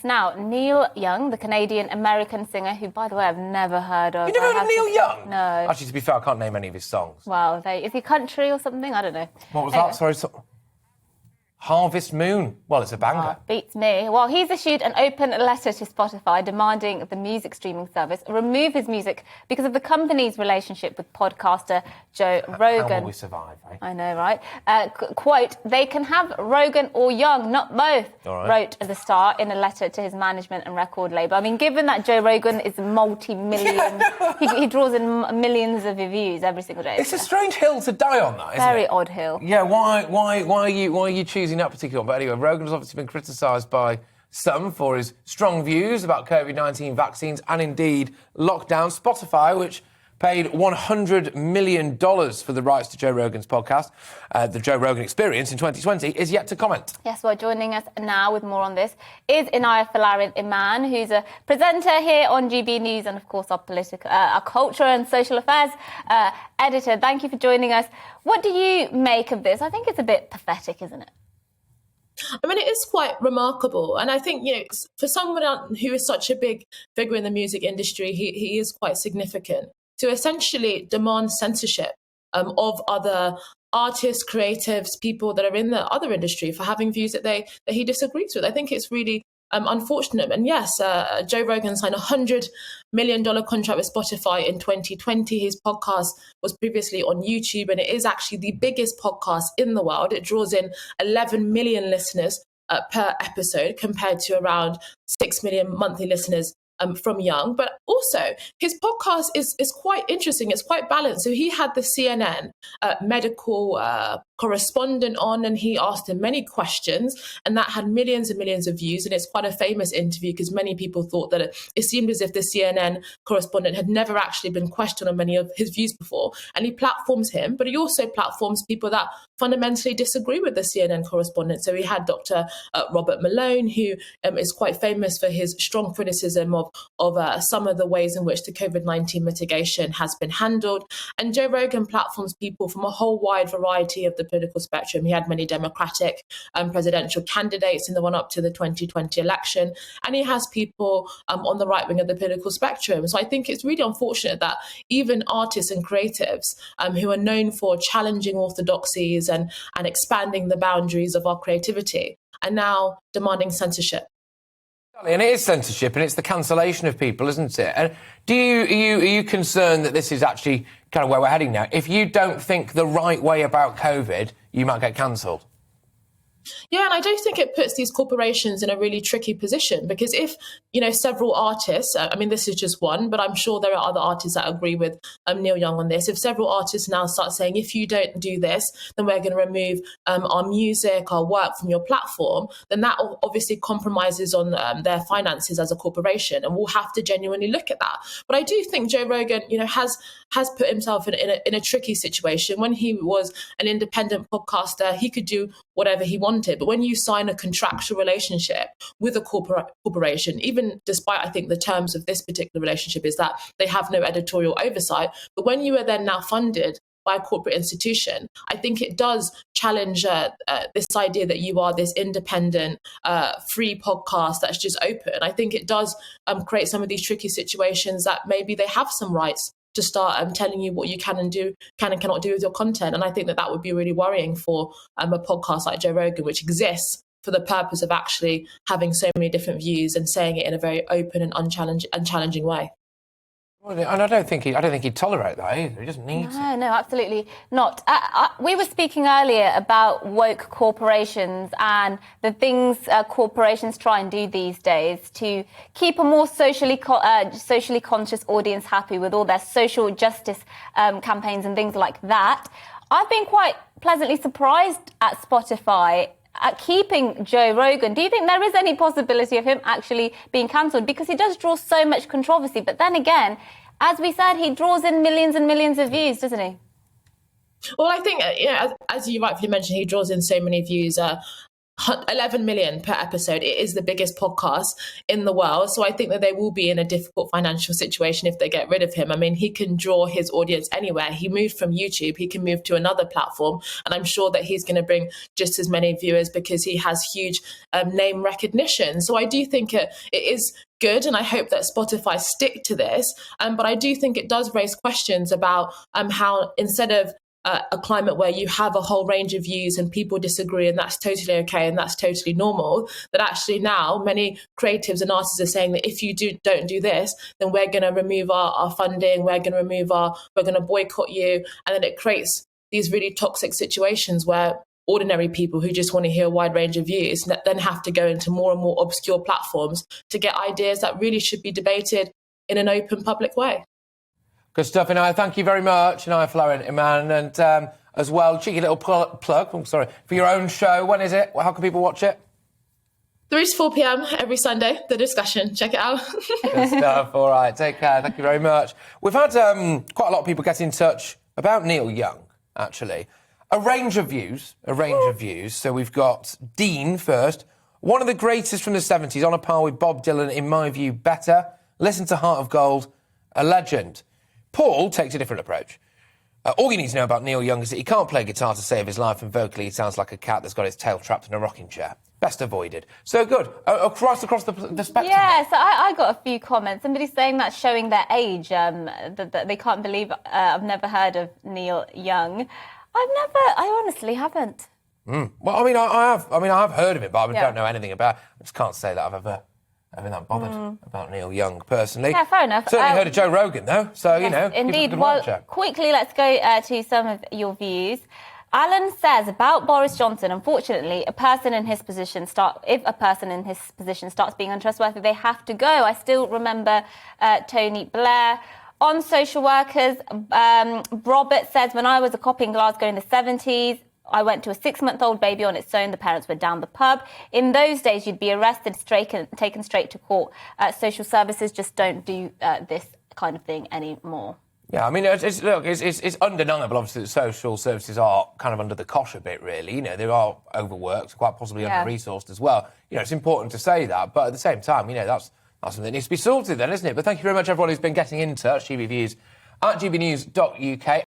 now. Neil Young, the Canadian-American singer, who, by the way, I've never heard of. You never heard of Neil Young? No. Actually, to be fair, I can't name any of his songs. Well, is he country or something? I don't know. What was that? Sorry. Harvest Moon. Well, it's a banger. Beats me. Well, he's issued an open letter to Spotify demanding the music streaming service remove his music because of the company's relationship with podcaster Joe Rogan. How will we survive, eh? I know, right? Quote, they can have Rogan or Young, not both, wrote the star in a letter to his management and record label. I mean, given that Joe Rogan is multi-million, he draws in millions of views every single day. It's a strange hill to die on, that, isn't it? Very odd hill. Yeah, why are you choosing that particular one? But anyway, Rogan has obviously been criticised by some for his strong views about COVID-19 vaccines and indeed lockdown. Spotify, which paid $100 million for the rights to Joe Rogan's podcast, the Joe Rogan Experience in 2020, is yet to comment. Yes, well, joining us now with more on this is Inaya Folarin Iman, who's a presenter here on GBNews and, of course, our culture and social affairs editor. Thank you for joining us. What do you make of this? I think it's a bit pathetic, isn't it? I mean, it is quite remarkable. And I think, for someone who is such a big figure in the music industry, he is quite significant. To essentially demand censorship of other artists, creatives, people that are in the other industry for having views that he disagrees with. I think it's really unfortunate. And yes, Joe Rogan signed a $100 million contract with Spotify in 2020. His podcast was previously on YouTube, and it is actually the biggest podcast in the world. It draws in 11 million listeners per episode, compared to around 6 million monthly listeners from Young. But also, his podcast is quite interesting. It's quite balanced. So he had the CNN medical correspondent on, and he asked him many questions, and that had millions and millions of views. And it's quite a famous interview because many people thought that it seemed as if the CNN correspondent had never actually been questioned on many of his views before. And he platforms him, but he also platforms people that fundamentally disagree with the CNN correspondent. So he had Dr. Robert Malone, who is quite famous for his strong criticism of some of the ways in which the COVID-19 mitigation has been handled. And Joe Rogan platforms people from a whole wide variety of the political spectrum. He had many Democratic presidential candidates in the run-up to the 2020 election, and he has people on the right wing of the political spectrum. So I think it's really unfortunate that even artists and creatives who are known for challenging orthodoxies and expanding the boundaries of our creativity are now demanding censorship. And it is censorship, and it's the cancellation of people, isn't it? And are you concerned that this is actually kind of where we're heading now? If you don't think the right way about COVID, you might get cancelled. Yeah, and I do think it puts these corporations in a really tricky position, because if, several artists, I mean, this is just one, but I'm sure there are other artists that agree with Neil Young on this. If several artists now start saying, if you don't do this, then we're going to remove our music, our work from your platform, then that obviously compromises on their finances as a corporation, and we'll have to genuinely look at that. But I do think Joe Rogan, has put himself in a tricky situation. When he was an independent podcaster, he could do whatever he wanted. But when you sign a contractual relationship with a corporation, even despite, I think, the terms of this particular relationship is that they have no editorial oversight, but when you are then now funded by a corporate institution, I think it does challenge this idea that you are this independent, free podcast that's just open. I think it does create some of these tricky situations that maybe they have some rights to start telling you what you can and cannot do with your content. And I think that would be really worrying for a podcast like Joe Rogan, which exists for the purpose of actually having so many different views and saying it in a very open and unchallenging way. And I don't think he'd tolerate that either. He doesn't need to. No, absolutely not. We were speaking earlier about woke corporations and the things corporations try and do these days to keep a more socially conscious audience happy with all their social justice campaigns and things like that. I've been quite pleasantly surprised at Spotify at keeping Joe Rogan. Do you think there is any possibility of him actually being cancelled? Because he does draw so much controversy. But then again, as we said, he draws in millions and millions of views, doesn't he? Well, I think, as you rightfully mentioned, he draws in so many views. 11 million per episode. It is the biggest podcast in the world. So I think that they will be in a difficult financial situation if they get rid of him. I mean, he can draw his audience anywhere. He moved from YouTube. He can move to another platform. And I'm sure that he's going to bring just as many viewers because he has huge name recognition. So I do think it is good. And I hope that Spotify stick to this. But I do think it does raise questions about how instead of a climate where you have a whole range of views and people disagree, and that's totally okay and that's totally normal, that actually now many creatives and artists are saying that if you don't do this, then we're going to remove our funding, we're going to boycott you. And then it creates these really toxic situations where ordinary people who just want to hear a wide range of views then have to go into more and more obscure platforms to get ideas that really should be debated in an open public way. Good stuff, Inaya. Thank you very much, Inaya Folarin Iman. And as well, cheeky little plug, for your own show. When is it? How can people watch it? 3 to 4 p.m. every Sunday, The Discussion. Check it out. Good stuff. All right, take care. Thank you very much. We've had quite a lot of people get in touch about Neil Young, actually. A range of views. So we've got Dean first. One of the greatest from the 70s, on a par with Bob Dylan, in my view, better. Listen to Heart of Gold, a legend. Paul takes a different approach. All you need to know about Neil Young is that he can't play guitar to save his life, and vocally he sounds like a cat that's got its tail trapped in a rocking chair. Best avoided. So good. Across the spectrum. Yeah, so I got a few comments. Somebody's saying that's showing their age, that they can't believe I've never heard of Neil Young. I honestly haven't. Well, I mean, I have heard of it, but I don't know anything about it. I just can't say that I've ever been that bothered about Neil Young personally. Yeah, fair enough. Certainly heard of Joe Rogan, though, so, you know. Indeed. Well, quickly, let's go to some of your views. Alan says about Boris Johnson, unfortunately, if a person in his position starts being untrustworthy, they have to go. I still remember Tony Blair. On social workers, Robert says, when I was a cop in Glasgow in the 70s, I went to a 6-month-old baby on its own. The parents were down the pub. In those days, you'd be arrested, taken straight to court. Social services just don't do this kind of thing anymore. Yeah, I mean, it's undeniable, obviously, that social services are kind of under the cosh a bit, really. You know, they are overworked, quite possibly under-resourced as well. You know, it's important to say that, but at the same time, you know, that's something that needs to be sorted then, isn't it? But thank you very much, everyone who's been getting in touch. GBViews at gbnews.uk.